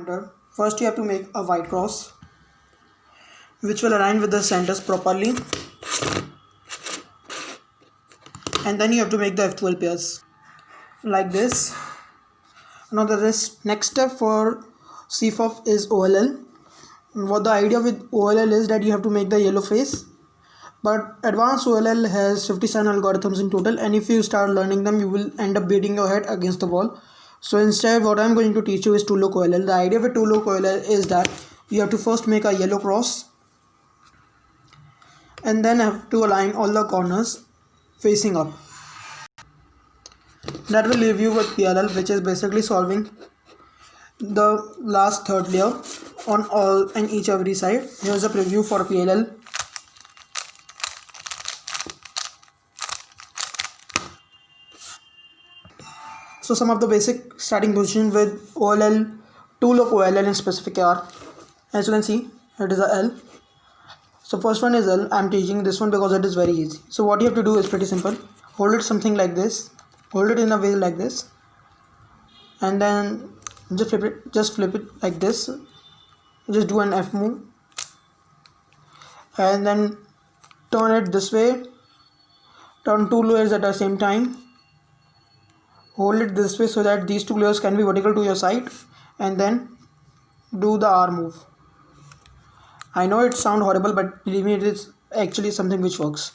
encounter, first you have to make a white cross which will align with the centers properly, and then you have to make the F12 pairs like this. Now the next step for CFOF is OLL. What the idea with OLL is that you have to make the yellow face, but advanced OLL has 57 algorithms in total, and if you start learning them you will end up beating your head against the wall. So instead what I am going to teach you is two-look OLL. The idea with two-look OLL is that you have to first make a yellow cross and then have to align all the corners facing up. That will leave you with PLL, which is basically solving the last third layer on all and each every side. Here's a preview for PLL. So some of the basic starting position with OLL, two-look OLL in specific are, as you can see, it is a L. So first one is L. I'm teaching this one because it is very easy. So what you have to do is pretty simple. Hold it something like this. Hold it in a way like this, and then just flip it like this. Just do an F move and then turn it this way. Turn two layers at the same time. Hold it this way so that these two layers can be vertical to your side, and then do the R move. I know it sounds horrible, but believe me, it is actually something which works.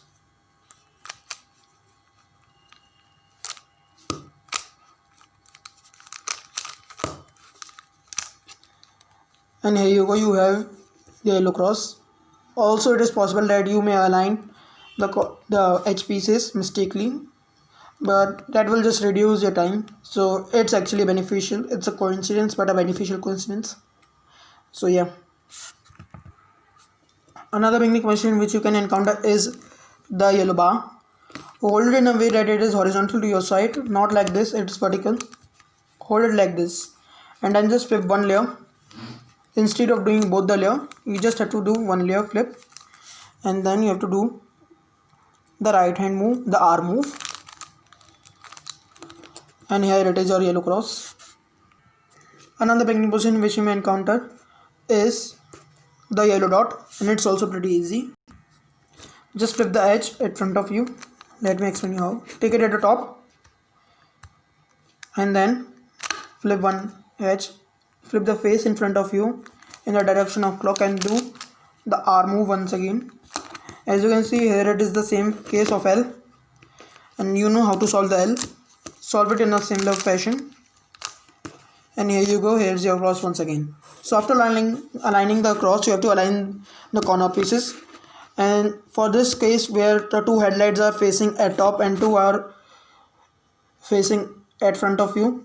And here you go, you have the yellow cross. Also it is possible that you may align the edge pieces mistakenly, but that will just reduce your time, so it's actually beneficial. It's a coincidence, but a beneficial coincidence. So yeah, another beginning question which you can encounter is the yellow bar. Hold it in a way that it is horizontal to your side, not like this, it's vertical. Hold it like this and then just flip one layer. Instead of doing both the layer, you just have to do one layer flip, and then you have to do the right hand move, the R move, and here it is your yellow cross. Another beginning position which you may encounter is the yellow dot, and it's also pretty easy. Just flip the edge in front of you. Let me explain you how. Take it at the top and then flip one edge. Flip the face in front of you in the direction of clock and do the R move once again. As you can see here, it is the same case of L, and you know how to solve the L. Solve it in a similar fashion, and here you go, here's your cross once again. So after aligning the cross, you have to align the corner pieces, and for this case where the two headlights are facing at top and two are facing at front of you,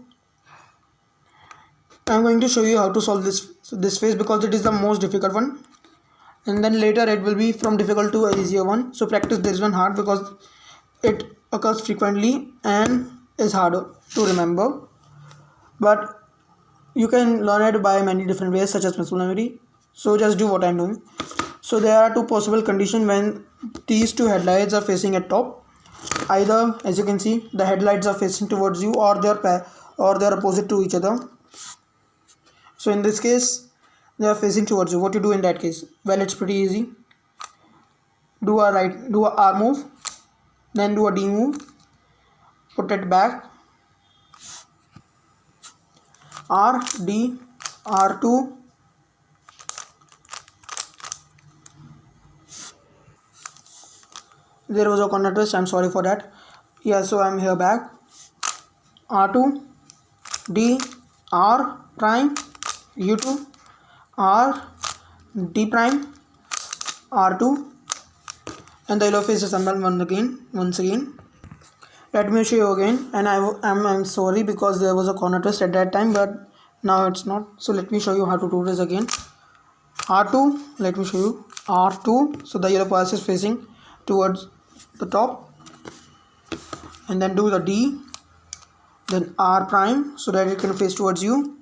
I'm going to show you how to solve this phase because it is the most difficult one, and then later it will be from difficult to an easier one. So practice this one hard because it occurs frequently and is harder to remember, but you can learn it by many different ways such as muscle memory. So just do what I'm doing. So there are two possible conditions when these two headlights are facing at top. Either, as you can see, the headlights are facing towards you, or they are opposite to each other. So in this case, they are facing towards you. What you do in that case? Well, it's pretty easy. Do a R move, then do a D move, put it back, R, D, R2, there was a corner twist, I'm sorry for that. Yeah, so I'm here back, R2, D, R prime, U2, R, D prime, R2, and the yellow face is assembled once again. Let me show you again, and I'm sorry because there was a corner twist at that time, but now it's not. So let me show you how to do this again. R2, let me show you, R2, so the yellow part is facing towards the top, and then do the D, then R prime so that it can face towards you,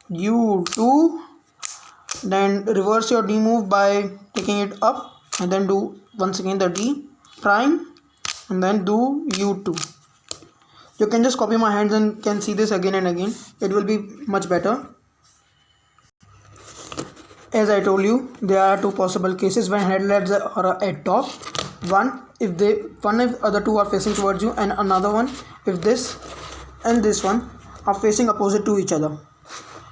U2, then reverse your D move by taking it up, and then do once again the D prime, and then do U2. You can just copy my hands and can see this again and again. It will be much better. as I told you, there are two possible cases when headlights are at top. One if other two are facing towards you, and another one if this and this one are facing opposite to each other.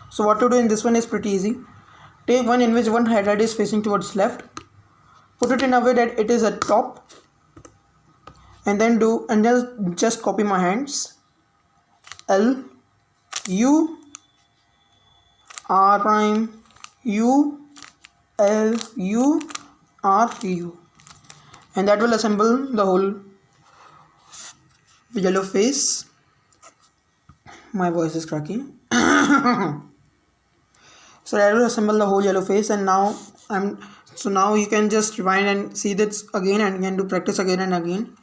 So what to do in this one is pretty easy. Take one in which one headlight is facing towards left, put it in a way that it is at top, and then just copy my hands. L U R prime U L U R U, and that will assemble the whole yellow face. My voice is cracking. So that will assemble the whole yellow face, and now you can just rewind and see this again, and you can do practice again and again.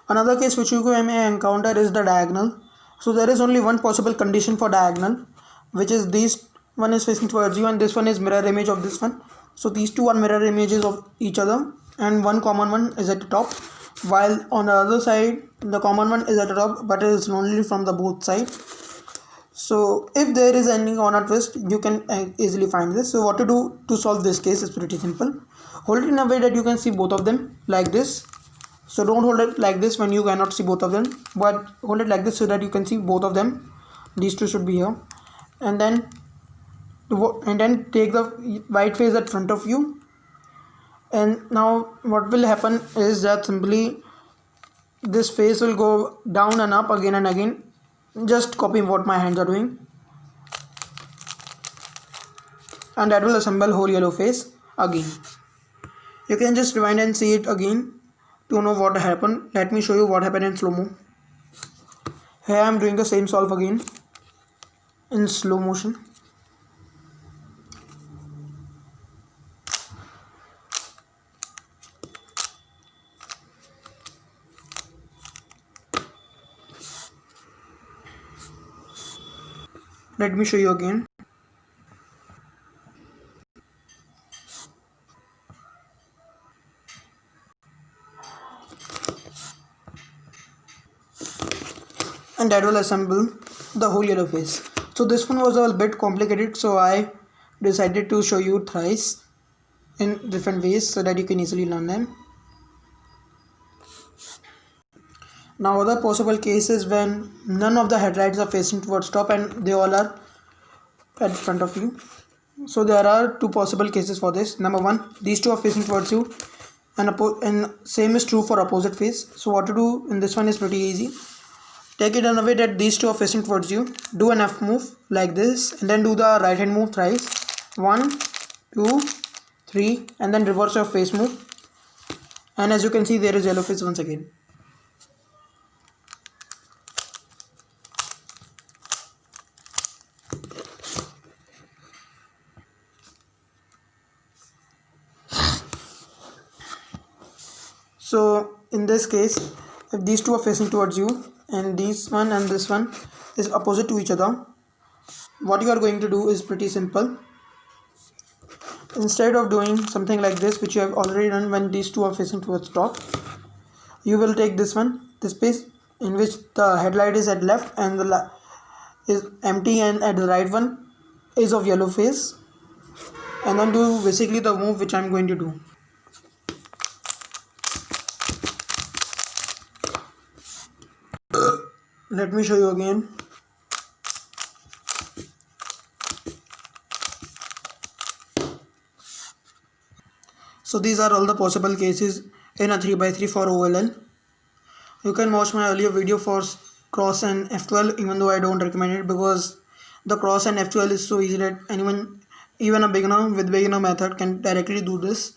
Another case which you may encounter is the diagonal. So there is only one possible condition for diagonal, which is this one is facing towards you and this one is mirror image of this one. So these two are mirror images of each other, and one common one is at the top, while on the other side the common one is at the top but it is only from the both sides. So if there is any corner twist, you can easily find this. So what to do to solve this case is pretty simple. Hold it in a way that you can see both of them like this. So don't hold it like this when you cannot see both of them, but hold it like this so that you can see both of them. These two should be here, and then take the white face at front of you. And now what will happen is that simply this face will go down and up again and again. Just copy what my hands are doing, and that will assemble whole yellow face again. You can just rewind and see it again to know what happened. Let me show you what happened in slow-mo. Here I am doing the same solve again in slow motion. Let me show you again. And that will assemble the whole yellow face. So this one was a bit complicated, so I decided to show you thrice in different ways so that you can easily learn them. Now other possible cases when none of the headlights are facing towards top and they all are at front of you. So there are two possible cases for this. Number one, these two are facing towards you, and same is true for opposite face. So what to do in this one is pretty easy. Take it in a way that these two are facing towards you. Do an F move like this, and then do the right hand move thrice. 1, 2, 3, and then reverse your face move. And as you can see, there is yellow face once again. So in this case, if these two are facing towards you and this one and this one is opposite to each other, what you are going to do is pretty simple. Instead of doing something like this, which you have already done when these two are facing towards top, you will take this one, this space in which the headlight is at left and the is empty, and at the right one is of yellow face, and then do basically the move which I am going to do. Let me show you again. So these are all the possible cases in a 3x3 for OLL. You can watch my earlier video for cross and F12, even though I don't recommend it because the cross and F12 is so easy that anyone, even a beginner with beginner method, can directly do this.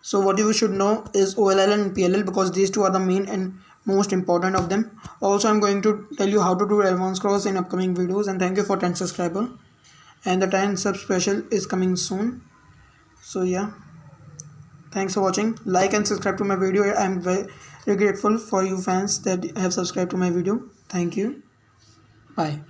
So what you should know is OLL and PLL because these two are the main and most important of them. Also, I'm going to tell you how to do advanced cross in upcoming videos, and thank you for 10 subscribers, and the 10 sub special is coming soon. So yeah, thanks for watching. Like and subscribe to my video. I'm very grateful for you fans that have subscribed to my video. Thank you. Bye.